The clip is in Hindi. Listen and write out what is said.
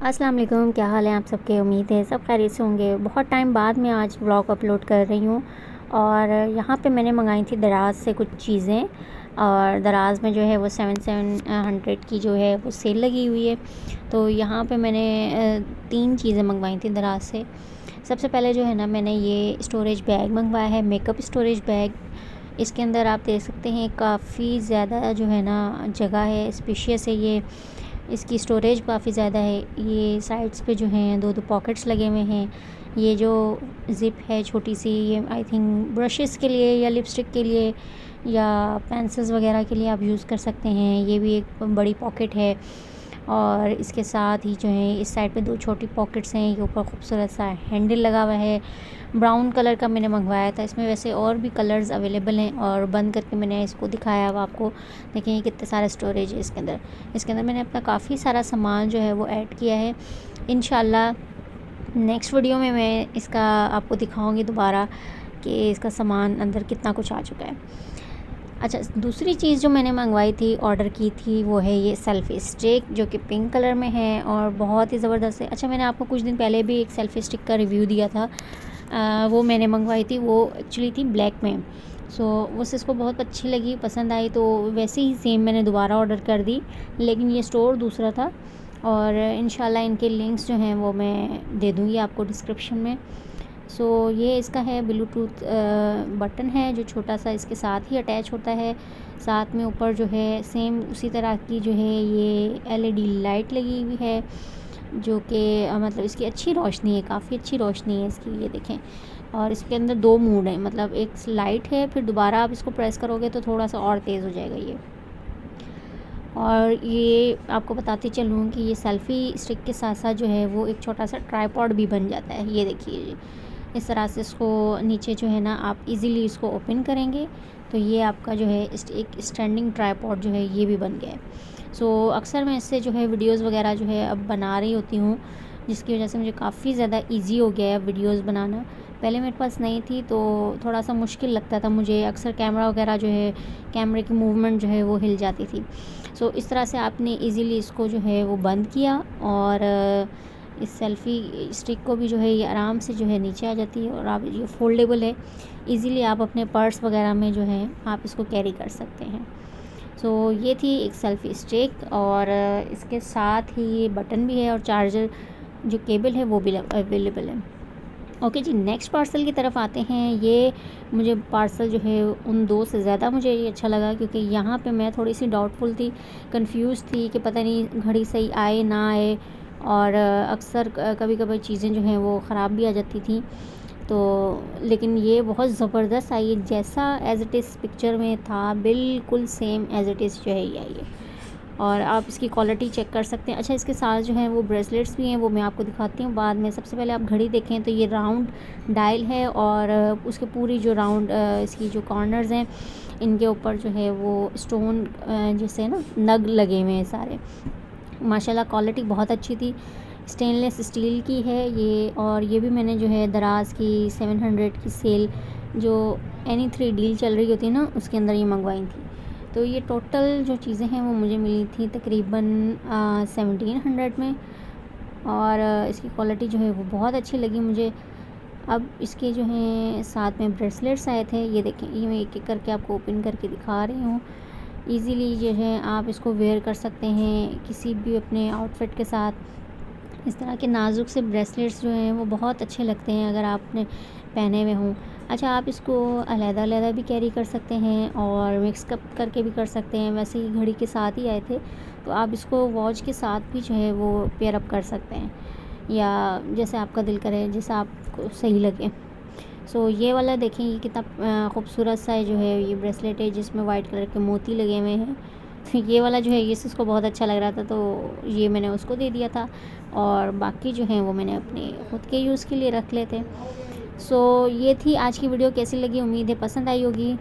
अस्सलाम वालेकुम, क्या हाल है आप सबके। उम्मीद है सब खैरियत से होंगे। बहुत टाइम बाद मैं आज व्लॉग अपलोड कर रही हूँ और यहाँ पे मैंने मंगाई थी दराज़ से कुछ चीज़ें। और दराज़ में जो है वो 700 की जो है वो सेल लगी हुई है। तो यहाँ पे मैंने 3 चीज़ें मंगवाई थी दराज़ से। सबसे पहले जो है ना, मैंने ये स्टोरेज बैग मंगवाया है, मेकअप स्टोरेज बैग। इसके अंदर आप देख सकते हैं काफ़ी ज़्यादा जो है ना जगह है, स्पेशियस है ये। इसकी स्टोरेज काफ़ी ज़्यादा है। ये साइड्स पे जो हैं 2-2 पॉकेट्स लगे हुए हैं। ये जो ज़िप है छोटी सी, ये आई थिंक ब्रशेज़ के लिए या लिपस्टिक के लिए या पेंसिल्स वगैरह के लिए आप यूज़ कर सकते हैं। ये भी एक बड़ी पॉकेट है और इसके साथ ही जो है इस साइड पे 2 छोटी पॉकेट्स हैं। ये ऊपर खूबसूरत सा हैंडल लगा हुआ है। ब्राउन कलर का मैंने मंगवाया था। इसमें वैसे और भी कलर्स अवेलेबल हैं और बंद करके मैंने इसको दिखाया। अब आपको देखें ये कितने सारे स्टोरेज है इसके अंदर। इसके अंदर मैंने अपना काफ़ी सारा सामान जो है वो ऐड किया है। इंशाल्लाह नेक्स्ट वीडियो में मैं इसका आपको दिखाऊंगी दोबारा कि इसका सामान अंदर कितना कुछ आ चुका है। अच्छा, दूसरी चीज़ जो मैंने मंगवाई थी, ऑर्डर की थी, वो है ये सेल्फ़ी स्टिक जो कि पिंक कलर में है और बहुत ही ज़बरदस्त है। अच्छा, मैंने आपको कुछ दिन पहले भी एक सेल्फ़ी स्टिक का रिव्यू दिया था। वो मैंने मंगवाई थी, वो एक्चुअली थी ब्लैक में। सो उस इसको बहुत अच्छी लगी, पसंद आई, तो वैसे ही सेम मैंने दोबारा ऑर्डर कर दी, लेकिन ये स्टोर दूसरा था। और इंशाल्लाह इनके लिंक्स जो हैं वो मैं दे दूँगी आपको डिस्क्रिप्शन में। सो ये इसका है ब्लूटूथ बटन है जो छोटा सा इसके साथ ही अटैच होता है। साथ में ऊपर जो है सेम उसी तरह की जो है ये एलईडी लाइट लगी हुई है जो कि मतलब इसकी अच्छी रोशनी है, काफ़ी अच्छी रोशनी है इसकी, ये देखें। और इसके अंदर 2 मोड हैं, मतलब एक लाइट है, फिर दोबारा आप इसको प्रेस करोगे तो थोड़ा सा और तेज़ हो जाएगा ये। और ये आपको बताती चलूँ कि ये सेल्फ़ी स्टिक के साथ साथ जो है वो एक छोटा सा ट्राइपॉड भी बन जाता है। ये देखिए इस तरह से इसको नीचे जो है ना आप इजीली इसको ओपन करेंगे तो ये आपका जो है एक स्टैंडिंग ट्राइपॉड जो है ये भी बन गया है। सो अक्सर मैं इससे जो है वीडियोस वगैरह जो है अब बना रही होती हूँ, जिसकी वजह से मुझे काफ़ी ज़्यादा इजी हो गया है वीडियोस बनाना। पहले मेरे पास नहीं थी तो थोड़ा सा मुश्किल लगता था मुझे, अक्सर कैमरा वगैरह जो है कैमरे की मूवमेंट जो है वो हिल जाती थी। सो इस तरह से आपने इजीली इसको जो है वो बंद किया और इस सेल्फ़ी स्टिक को भी जो है ये आराम से जो है नीचे आ जाती है और आप ये फ़ोल्डेबल है। इजीली आप अपने पर्स वगैरह में जो है आप इसको कैरी कर सकते हैं। सो ये थी एक सेल्फ़ी स्टिक और इसके साथ ही ये बटन भी है और चार्जर जो केबल है वो भी अवेलेबल है। ओके जी, नेक्स्ट पार्सल की तरफ आते हैं। ये मुझे पार्सल जो है उन 2 से ज़्यादा मुझे ये अच्छा लगा क्योंकि यहाँ पे मैं थोड़ी सी डाउटफुल थी, कंफ्यूज थी कि पता नहीं घड़ी सही आए ना आए और अक्सर कभी कभी चीज़ें जो हैं वो ख़राब भी आ जाती थी। तो लेकिन ये बहुत ज़बरदस्त आई है, जैसा एज़ इट इज़ पिक्चर में था बिल्कुल सेम एज़ इट इज़ जो है ये आई है और आप इसकी क्वालिटी चेक कर सकते हैं। अच्छा, इसके साथ जो है वो ब्रेसलेट्स भी हैं, वो मैं आपको दिखाती हूँ बाद में। सबसे पहले आप घड़ी देखें तो ये राउंड डायल है और उसके पूरी जो राउंड इसकी जो कॉर्नर्स हैं इनके ऊपर जो है वो स्टोन जैसे ना नग लगे हुए हैं सारे। माशाल्लाह क्वालिटी बहुत अच्छी थी। स्टेनलेस स्टील की है ये और ये भी मैंने जो है दराज़ की 700 की सेल जो Any3 डील चल रही होती है ना उसके अंदर ये मंगवाई थी। तो ये टोटल जो चीज़ें हैं वो मुझे मिली थी तकरीबन 1700 में और इसकी क्वालिटी जो है वो बहुत अच्छी लगी मुझे। अब इसके जो हैं साथ में ब्रेसलेट्स आए थे, ये देखें, ये मैं एक एक करके आपको ओपन करके दिखा रही हूँ। ईज़िली जो है आप इसको वेयर कर सकते हैं किसी भी अपने आउटफिट के साथ। इस तरह के नाजुक से ब्रेसलेट्स जो हैं वो बहुत अच्छे लगते हैं अगर आपने पहने हुए हों। अच्छा, आप इसको अलग-अलग भी कैरी कर सकते हैं और मिक्सअप करके भी कर सकते हैं। वैसे ही घड़ी के साथ ही आए थे तो आप इसको वॉच के साथ भी जो है वो पेयर अप कर सकते हैं या जैसे आपका दिल करे, जैसा आपको सही लगे। सो ये वाला देखें, ये कितना खूबसूरत सा है जो है ये ब्रेसलेट है जिसमें वाइट कलर के मोती लगे हुए हैं। तो ये वाला जो है ये इसको बहुत अच्छा लग रहा था तो ये मैंने उसको दे दिया था और बाकी जो हैं वो मैंने अपने ख़ुद के यूज़ के लिए रख लेते। सो ये थी आज की वीडियो, कैसी लगी, उम्मीद है पसंद आई होगी।